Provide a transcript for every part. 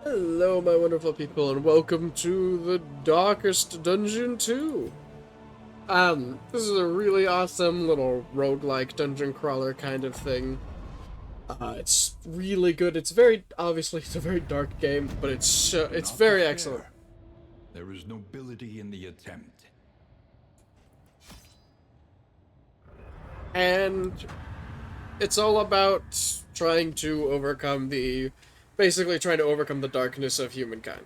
Hello, my wonderful people, and welcome to the Darkest Dungeon 2. This is a really awesome little roguelike dungeon crawler kind of thing. It's really good. It's it's a very dark game, but it's Not very excellent. despair. There is nobility in the attempt. And it's all about basically trying to overcome the darkness of humankind.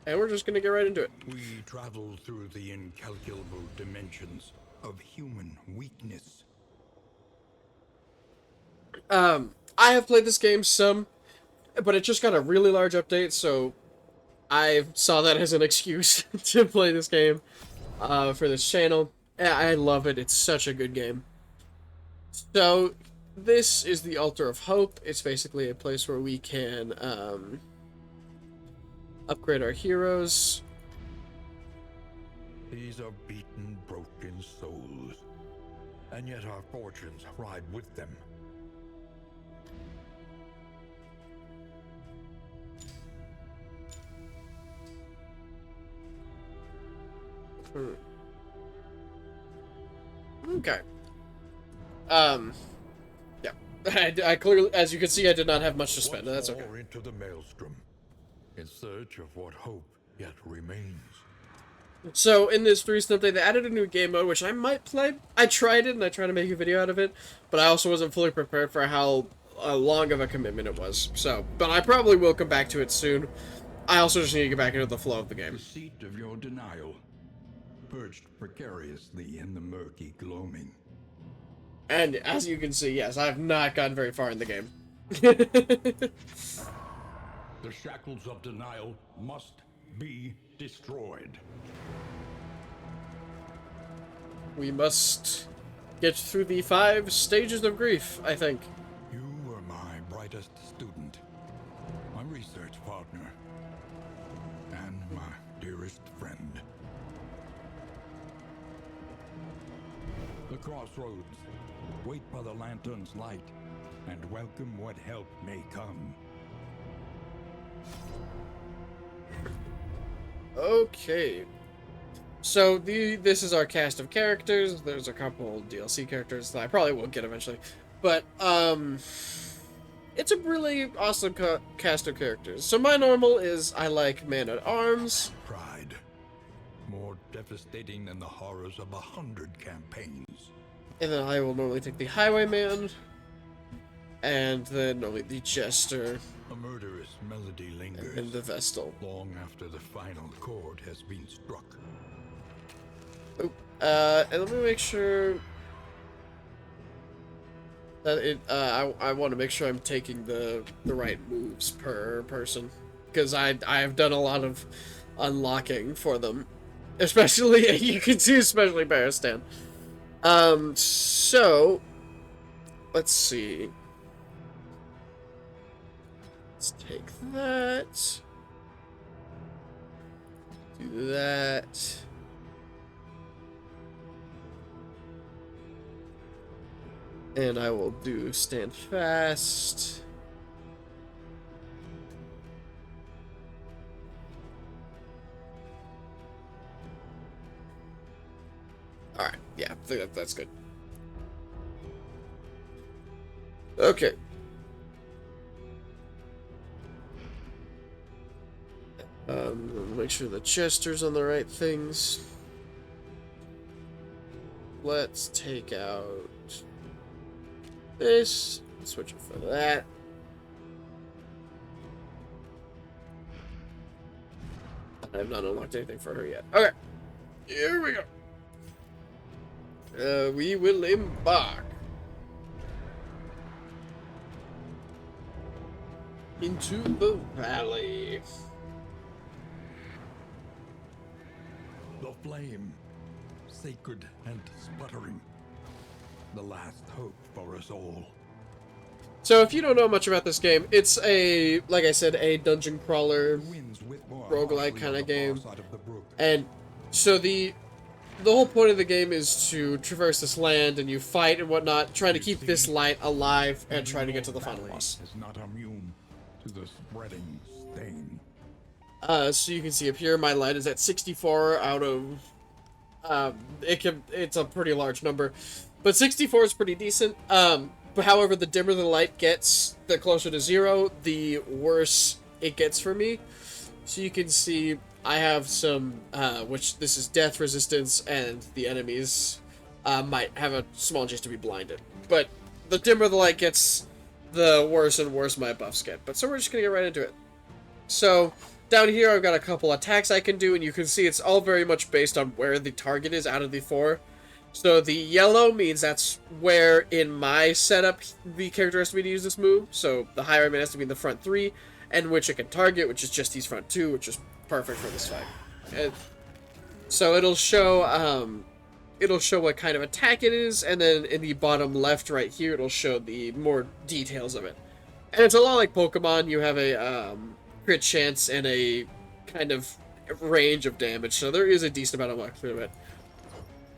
And we're just gonna get right into it. We travel through the incalculable dimensions of human weakness. I have played this game some, but it just got a really large update, so I saw that as an excuse to play this game for this channel. I love it. It's such a good game. So, this is the Altar of Hope. It's basically a place where we can upgrade our heroes. These are beaten, broken souls, and yet our fortunes ride with them. Okay. Yeah. I clearly, as you can see, I did not have much to spend. That's okay. Into the maelstrom, in search of what hope yet remains. So, in this recent update, they added a new game mode, which I might play. I tried it, and I tried to make a video out of it, but I also wasn't fully prepared for how long of a commitment it was. So, but I probably will come back to it soon. I also just need to get back into the flow of the game. The seat of your denial, perched precariously in the murky gloaming. And as you can see, yes, I have not gotten very far in the game. The shackles of denial must be destroyed. We must get through the 5 stages of grief, I think. You were my brightest student, my research partner, and my dearest friend. The crossroads. Wait by the lantern's light, and welcome what help may come. Okay. So this is our cast of characters. There's a couple DLC characters that I probably will get eventually. But, it's a really awesome cast of characters. So my normal is I like Man-at-Arms. Pride. More devastating than the horrors of 100 campaigns. And then I will normally take the Highwayman. And then normally the Jester. A murderous melody lingers. And the Vestal. Long after the final chord has been struck. Oh, and let me make sure that I want to make sure I'm taking the right moves per person, because I have done a lot of unlocking for them, especially you can see especially Baristan. So let's see. Let's take that. Do that. And I will do stand fast. Alright, yeah, I think that's good. Okay. Make sure the Chester's on the right things. Let's take out this, switch it for that. I have not unlocked anything for her yet. Okay, here we go. We will embark into the valley. The flame, sacred and sputtering. The last hope for us all. So if you don't know much about this game, it's like I said, a dungeon crawler, roguelike kind of game. And so the whole point of the game is to traverse this land, and you fight and whatnot, trying to keep this light alive and trying to get to the final boss. Is not immune to the spreading stain. So you can see up here, my light is at 64 out of, it's a pretty large number, but 64 is pretty decent. But however, the dimmer the light gets, the closer to 0, the worse it gets for me. So you can see I have some, which this is death resistance, and the enemies might have a small chance to be blinded. But the dimmer the light gets, the worse and worse my buffs get. But so we're just going to get right into it. So down here I've got a couple attacks I can do, and you can see it's all very much based on where the target is out of the 4. So the yellow means that's where in my setup the character has to be to use this move. So the higher it has to be in the front 3, and which it can target, which is just these front 2, which is perfect for this fight. And so it'll show what kind of attack it is, and then in the bottom left right here it'll show the more details of it. And it's a lot like Pokemon. You have a crit chance and a kind of range of damage, so there is a decent amount of luck through it.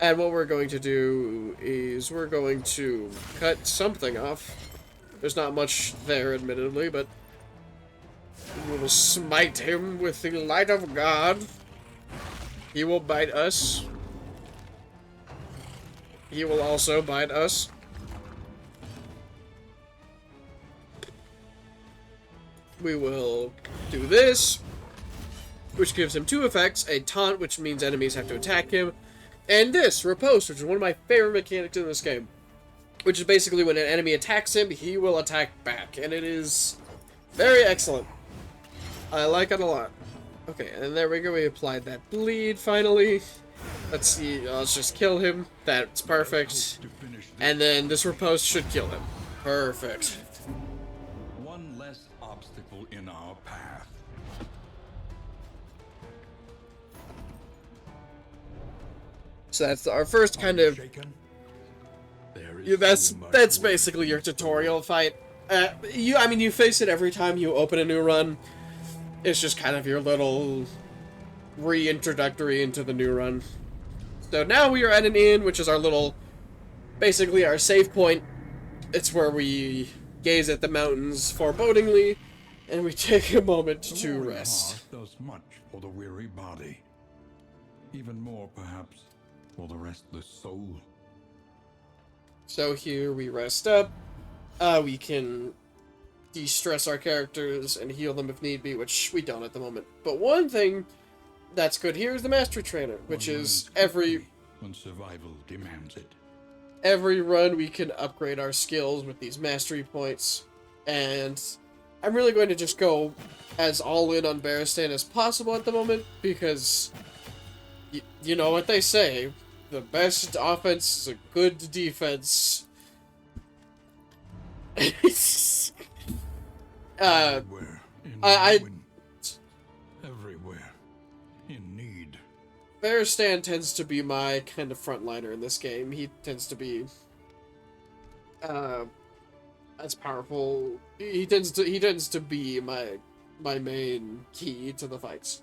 And what we're going to do is we're going to cut something off. There's not much there, admittedly, but we will smite him with the light of God. He will bite us. He will also bite us. We will do this, which gives him 2 effects. A taunt, which means enemies have to attack him. And this, riposte, which is one of my favorite mechanics in this game. Which is basically when an enemy attacks him, he will attack back. And it is very excellent. I like it a lot. Okay, and there we go. We applied that bleed, finally. Let's see. Let's just kill him. That's perfect. And then this riposte should kill him. Perfect. One less obstacle in our path. So that's our first kind of... Yeah, that's basically your tutorial fight. I mean, you face it every time you open a new run. It's just kind of your little reintroductory into the new run. So now we are at an inn, which is our little, basically our save point. It's where we gaze at the mountains forebodingly, and we take a moment to rest. Does much for the weary body. Even more, perhaps, for the restless soul. So here we rest up. We can de-stress our characters and heal them if need be, which we don't at the moment. But one thing that's good here is the Mastery Trainer, which is when survival demands it. Every run we can upgrade our skills with these mastery points, and I'm really going to just go as all in on Barristan as possible at the moment, because you know what they say, the best offense is a good defense. Everywhere in need. Barristan tends to be my kind of frontliner in this game. He tends to be as powerful. He tends to be my main key to the fights.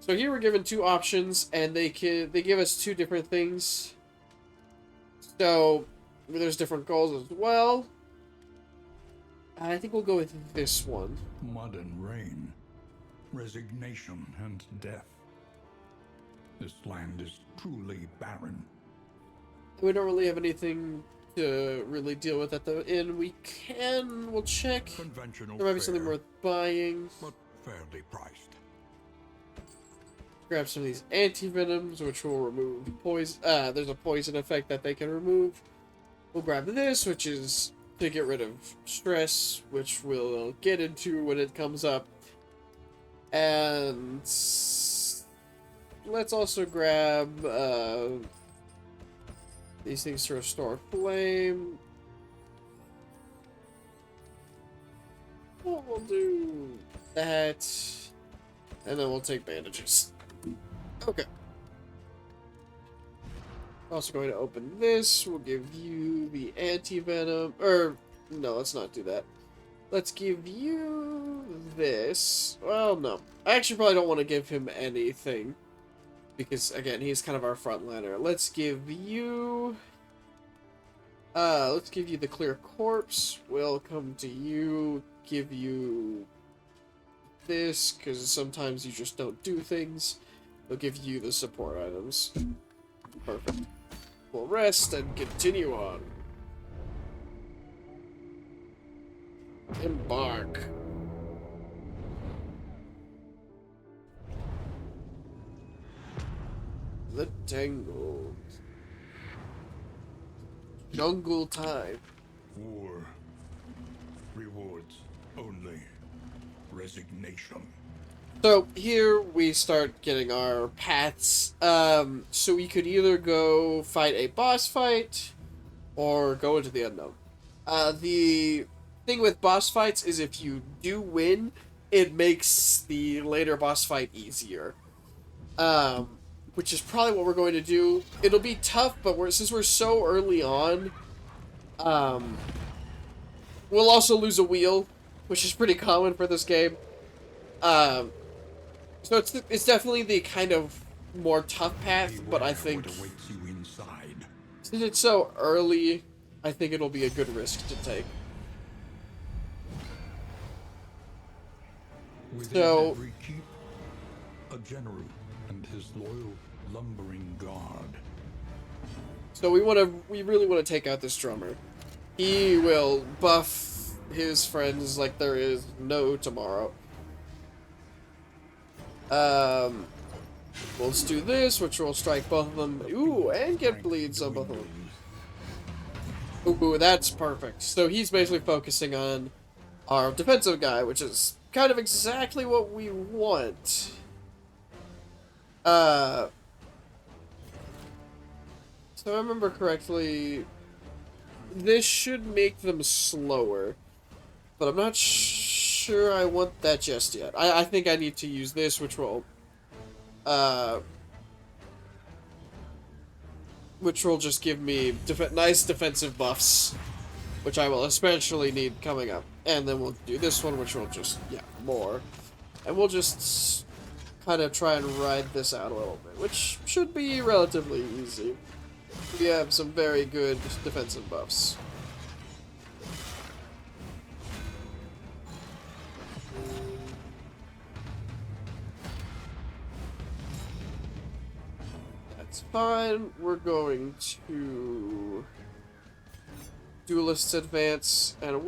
So here we're given 2 options, and they give us 2 different things. So there's different goals as well. I think we'll go with this one. Mud and rain, resignation and death. This land is truly barren. We don't really have anything to really deal with at the inn. We'll check. Conventional there might be something worth buying. But fairly priced. Grab some of these anti-venoms, which will remove poison. There's a poison effect that they can remove. We'll grab this, which is to get rid of stress, which we'll get into when it comes up. And let's also grab these things to restore flame. We'll do that, and then we'll take bandages. Okay. Also going to open this. We'll give you the anti-venom. No, let's not do that. Let's give you this. Well, no. I actually probably don't want to give him anything. Because, again, he's kind of our frontliner. Let's give you the Clear Corpse. We'll come to you. give you this, because sometimes you just don't do things. They'll give you the support items. Perfect. We'll rest and continue on. Embark. The Tangled. Jungle time. War. Rewards only. Resignation. So here we start getting our paths. So we could either go fight a boss fight or go into the unknown. The thing with boss fights is if you do win, it makes the later boss fight easier. Which is probably what we're going to do. It'll be tough, but since we're so early on, we'll also lose a wheel, which is pretty common for this game. So it's definitely the kind of more tough path, but I think since it's so early, I think it'll be a good risk to take. Within every keep, a general and his loyal lumbering guard. So we really want to take out this drummer. He will buff his friends like there is no tomorrow. Let's do this, which will strike both of them. Ooh, and get bleeds on both of them. Ooh, that's perfect. So he's basically focusing on our defensive guy, which is kind of exactly what we want. So if I remember correctly, this should make them slower, but I'm not sure I want that just yet. I think I need to use this, which will just give me nice defensive buffs, which I will especially need coming up. And then we'll do this one, which will just, yeah, more. And we'll just kind of try and ride this out a little bit, which should be relatively easy. We have some very good defensive buffs. That's fine. We're going to Duelist advance, and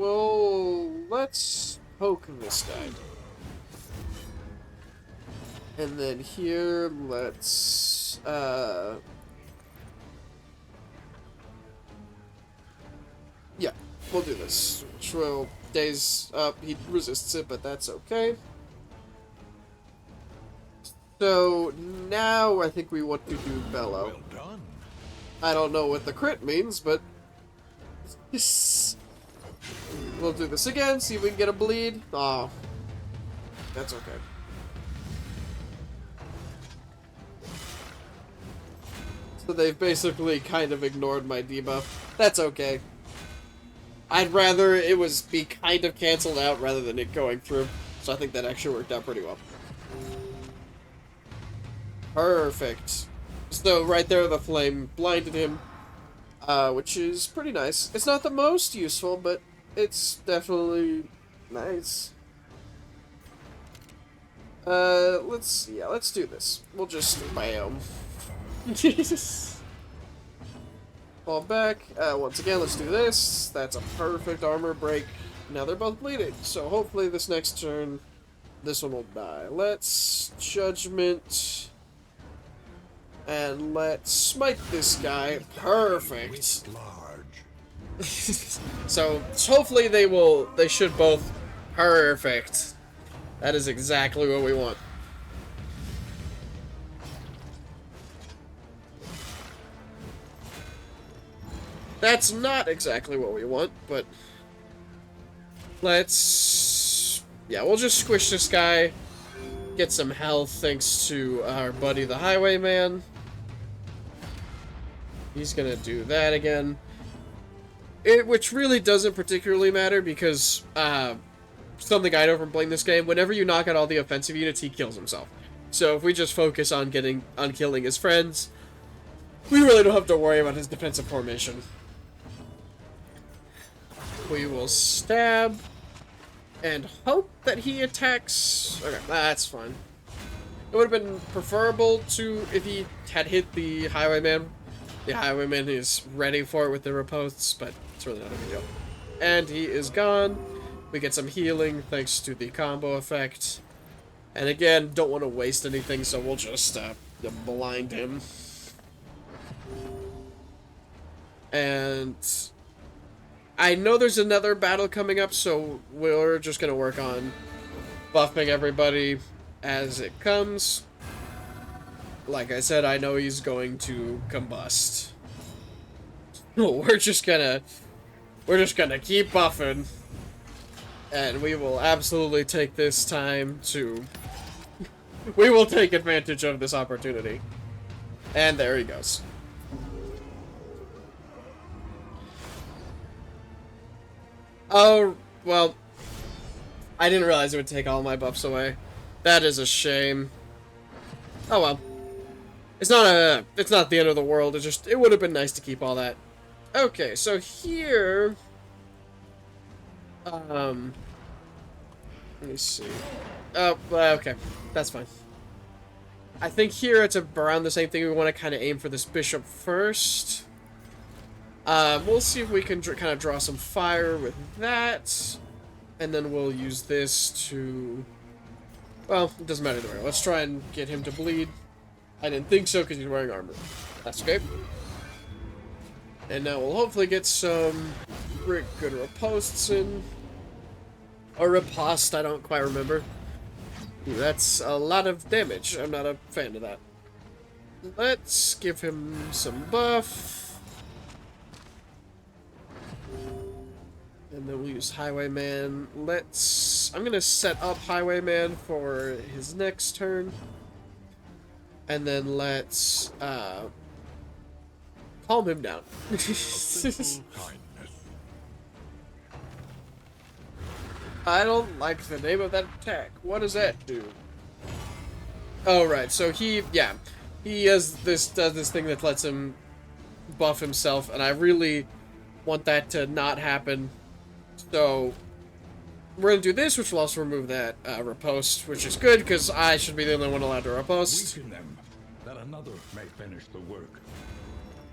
let's poke this guy. And then here, let's, yeah, we'll do this. Which will daze up. He resists it, but that's okay. So now I think we want to do Bellow. Well done. I don't know what the crit means, but we'll do this again. See if we can get a bleed. Oh, that's okay. So they've basically kind of ignored my debuff. That's okay. I'd rather it be kind of canceled out rather than it going through. So I think that actually worked out pretty well. Perfect. So right there, the flame blinded him, which is pretty nice. It's not the most useful, but it's definitely nice. Let's do this. We'll just bam. Jesus. Fall back. Once again, let's do this. That's a perfect armor break. Now they're both bleeding, so hopefully this next turn, this one will die. Let's Judgment. And let's smite this guy. Perfect. So hopefully they should both. Perfect. That is exactly what we want. That's not exactly what we want, but we'll just squish this guy, get some health thanks to our buddy the Highwayman. He's gonna do that again. Which really doesn't particularly matter because something I know from playing this game, whenever you knock out all the offensive units, he kills himself. So if we just focus on killing his friends, we really don't have to worry about his defensive formation. We will stab, and hope that he attacks. Okay, that's fine. It would have been preferable to if he had hit the highwayman. The highwayman is ready for it with the riposts, but it's really not a big deal. And he is gone. We get some healing thanks to the combo effect. And again, don't want to waste anything, so we'll just blind him. And I know there's another battle coming up, so we're just going to work on buffing everybody as it comes. Like I said, I know he's going to combust. We're just gonna keep buffing. And we will absolutely take this time to... We will take advantage of this opportunity. And there he goes. Oh, well, I didn't realize it would take all my buffs away. That is a shame. Oh well. It's not the end of the world. It would have been nice to keep all that. Okay, so here, let me see. Oh, okay, that's fine. I think here it's around the same thing. We want to kind of aim for this bishop first. We'll see if we can kind of draw some fire with that, and then we'll use this to. Well, it doesn't matter either way. Let's try and get him to bleed. I didn't think so because he's wearing armor. That's okay. And now we'll hopefully get some good riposts in. Or riposte, I don't quite remember. Ooh, that's a lot of damage. I'm not a fan of that. Let's give him some buff. And then we'll use Highwayman. I'm gonna set up Highwayman for his next turn. And then let's calm him down. I don't like the name of that attack. What does that do? Oh right, so he does this thing that lets him buff himself, and I really want that to not happen. So we're gonna do this, which will also remove that riposte, which is good because I should be the only one allowed to riposte. Weaken them, that another may finish the work.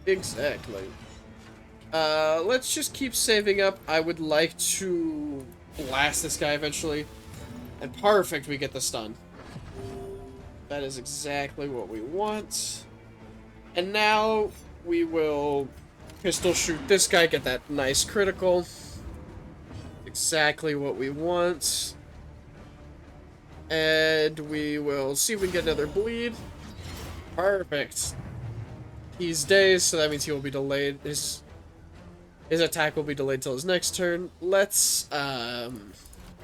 Exactly. Let's just keep saving up. I would like to blast this guy eventually. And perfect, we get the stun. That is exactly what we want. And now we will pistol shoot this guy, get that nice critical. Exactly what we want. And we will see if we can get another bleed. Perfect. He's dazed, so that means he will be delayed. His attack will be delayed till his next turn. Let's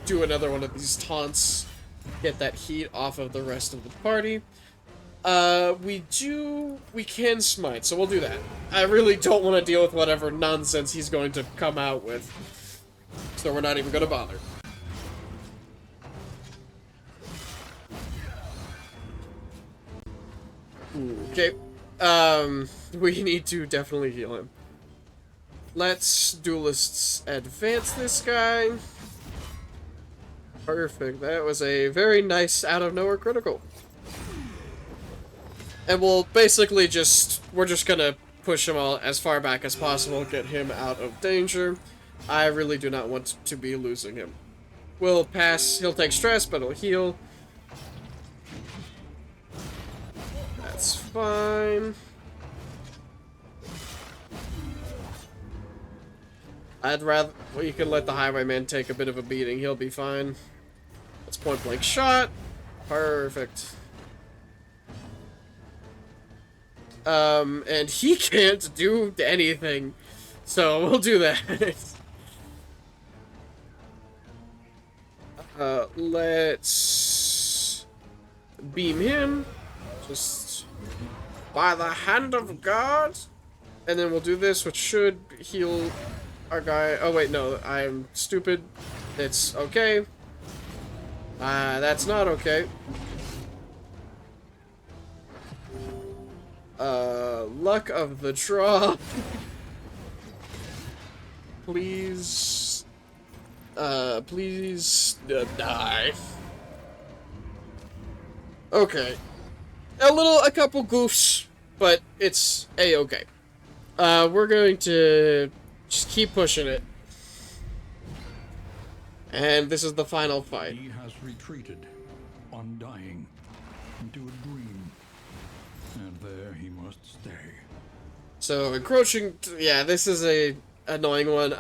do another one of these taunts. Get that heat off of the rest of the party. We can smite, so we'll do that. I really don't want to deal with whatever nonsense he's going to come out with. So we're not even going to bother. Okay. We need to definitely heal him. Let's duelists advance this guy. Perfect. That was a very nice out of nowhere critical. And we'll basically we're just gonna push him all as far back as possible, get him out of danger. I really do not want to be losing him. We'll pass, he'll take stress, but he'll heal. That's fine. I'd rather, well, you can let the highwayman take a bit of a beating, he'll be fine. That's point blank shot. Perfect. And he can't do anything, so we'll do that. Let's beam him, just by the hand of God, and then we'll do this, which should heal our guy. Oh wait, no, I'm stupid. It's okay. That's not okay. Luck of the draw. Please. Please die. Okay. A couple goofs, but it's a-okay. We're going to just keep pushing it. And this is the final fight. He has retreated, undying, into a dream. And there he must stay. So, encroaching... Yeah, this is a annoying one.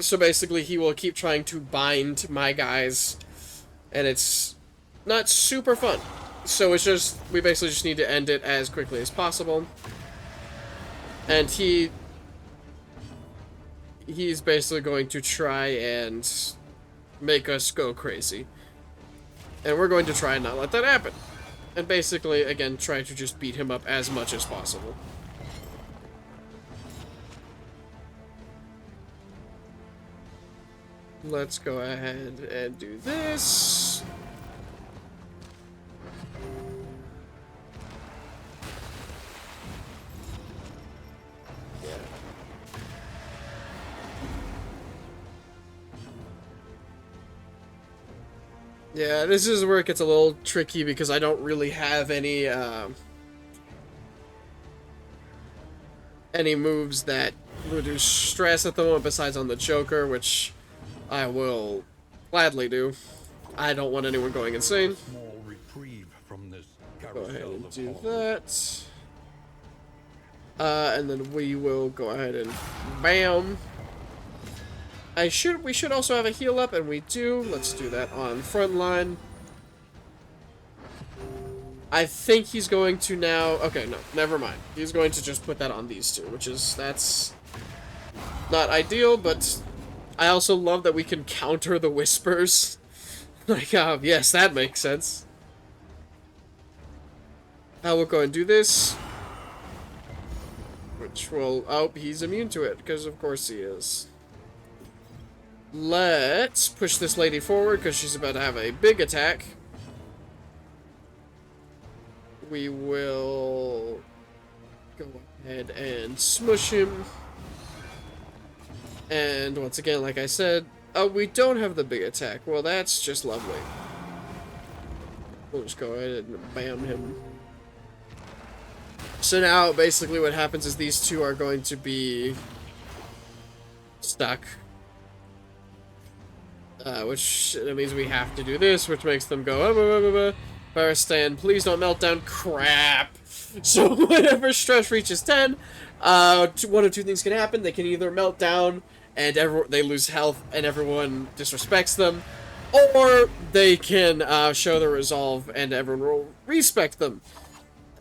So basically he will keep trying to bind my guys. And it's not super fun. So it's just... We basically just need to end it as quickly as possible. And he's basically going to try and make us go crazy. And we're going to try and not let that happen. And basically, again, try to just beat him up as much as possible. Let's go ahead and do this. Yeah, this is where it gets a little tricky because I don't really have any moves that reduce stress at the moment besides on the Joker, which I will gladly do. I don't want anyone going insane. Small reprieve from this Go ahead and of do horror. that. And then we will go ahead and bam. We should also have a heal up, and we do. Let's do that on front line. I think he's going to now... Okay, no, never mind. He's going to just put that on these two, that's not ideal, but I also love that we can counter the whispers. Like, yes, that makes sense. We'll go and do this. Which will... Oh, he's immune to it, because of course he is. Let's push this lady forward because she's about to have a big attack. We will go ahead and smush him. And once again, like I said, we don't have the big attack. Well, that's just lovely. We'll just go ahead and bam him. So now, basically what happens is these two are going to be stuck. Which means we have to do this, which makes them go, Baristan, please don't melt down. Crap. So whenever stress reaches 10, one of two things can happen. They can either melt down and they lose health and everyone disrespects them, or they can show their resolve and everyone will respect them.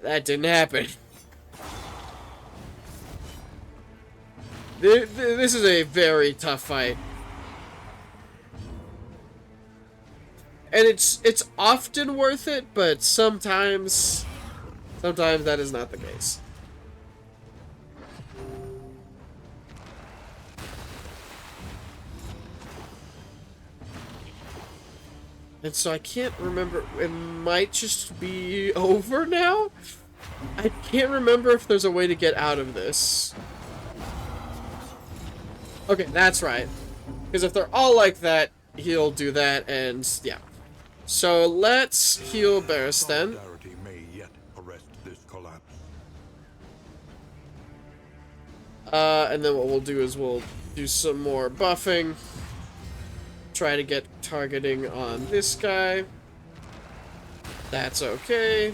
That didn't happen. This is a very tough fight. And it's often worth it, but sometimes that is not the case. And so I can't remember, it might just be over now? I can't remember if there's a way to get out of this. Okay, that's right. Because if they're all like that, he'll do that, and yeah. So let's heal Baristan. Solidarity may yet arrest this collapse. And then what we'll do is we'll do some more buffing. Try to get targeting on this guy. That's okay.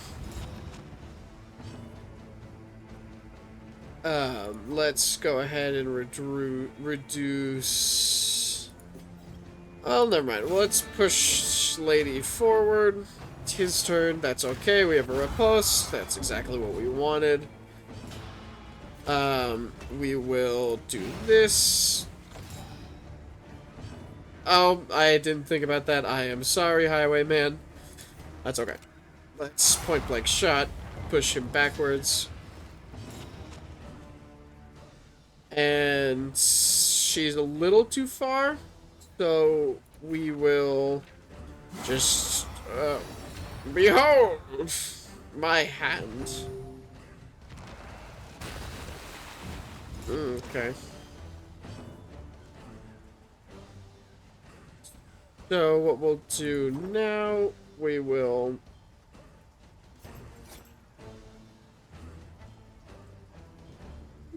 Let's go ahead and reduce... Well, never mind. Well, let's push Lady forward. It's his turn. That's okay. We have a riposte. That's exactly what we wanted. We will do this. Oh, I didn't think about that. I am sorry, Highwayman. That's okay. Let's point blank shot. Push him backwards. And she's a little too far. So we will just behold my hand. Okay. So what we'll do now, we will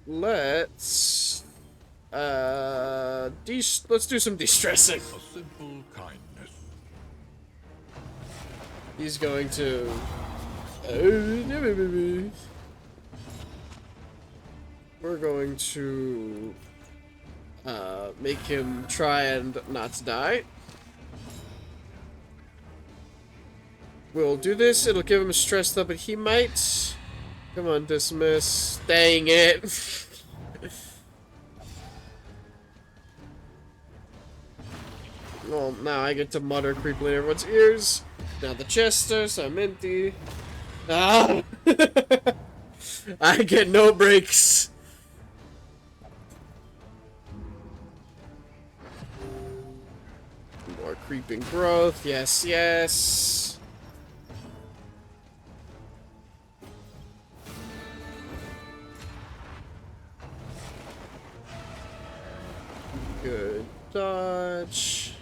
let's let's do some de-stressing. A simple kindness. He's going to we're going to make him try and not die. We'll do this, it'll give him a stress though, but he might. Come on, dismiss. Dang it. Well, now I get to mutter creepily in everyone's ears. Now the Chester, so I'm empty. Ah! I get no breaks. More creeping growth. Yes, yes. Good dodge.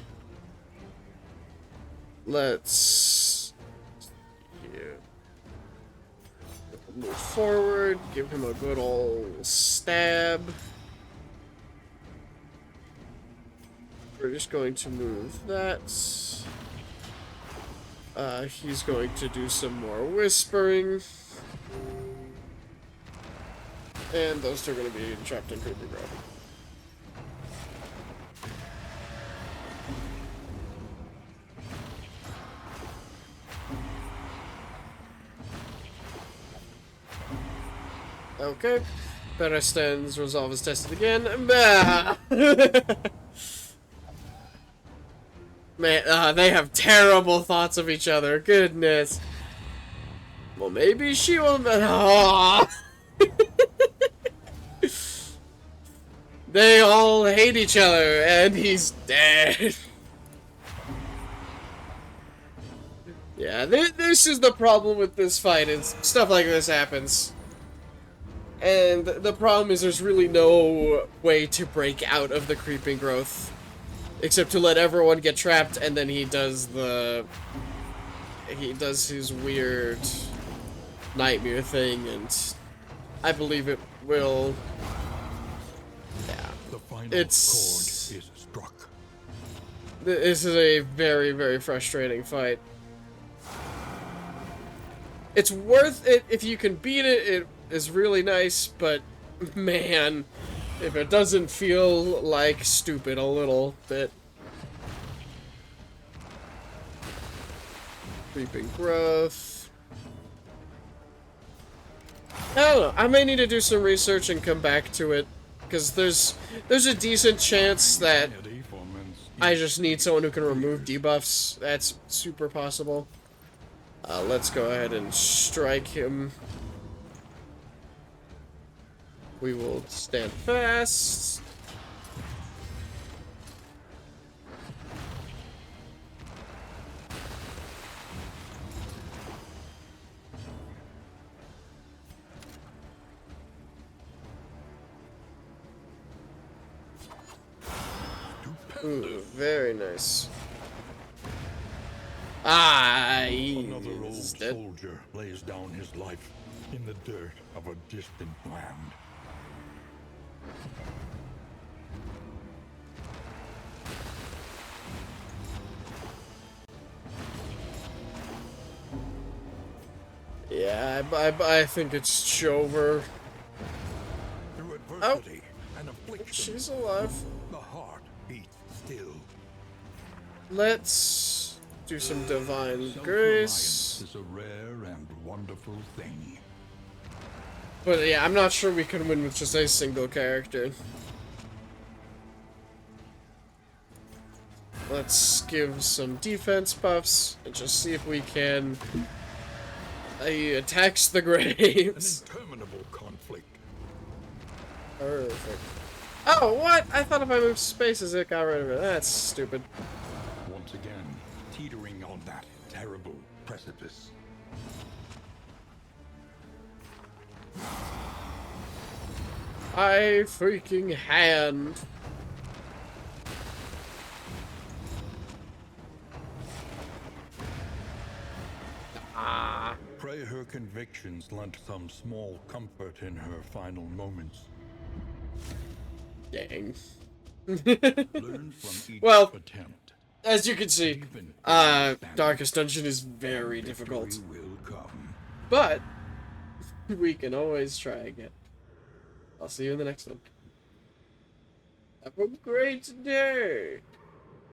Let's move forward, give him a good old stab. We're just going to move that. He's going to do some more whispering. And those two are going to be trapped in creepy growth. Okay. Beresten's resolve is tested again. Bah! Man, they have terrible thoughts of each other. Goodness. Well, maybe she will. Oh. They all hate each other, and he's dead. Yeah, this is the problem with this fight. Is stuff like this happens. And the problem is there's really no way to break out of the creeping growth. Except to let everyone get trapped, and then he does his weird nightmare thing, and I believe it will. Yeah. The final chord is struck. This is a very, very frustrating fight. It's worth it if you can beat it. It is really nice, but man, if it doesn't feel like stupid a little bit. Creeping growth. I don't know. I may need to do some research and come back to it, because there's a decent chance that I just need someone who can remove debuffs. That's super possible. Let's go ahead and strike him. We will stand fast. Ooh, very nice. Ah, Another old he's dead. soldier lays down his life in the dirt of a distant land. Yeah, I think it's over. Through adversity and affliction, She's alive. the heart beats still. Let's do some divine Self-reliance grace. is a rare and wonderful thing. But yeah, I'm not sure we can win with just a single character. Let's give some defense buffs and just see if we can. He attacks the An graves. interminable conflict. Perfect. Oh, what? I thought if I moved spaces it got rid of it. That's stupid. Once again, teetering on that terrible precipice. I freaking hand. Pray her convictions lent some small comfort in her final moments. Dang. Learn from each Well, attempt. as you can see, Deepen your understanding, Darkest Dungeon is and very victory difficult. will come. But we can always try again. I'll see you in the next one. Have a great day!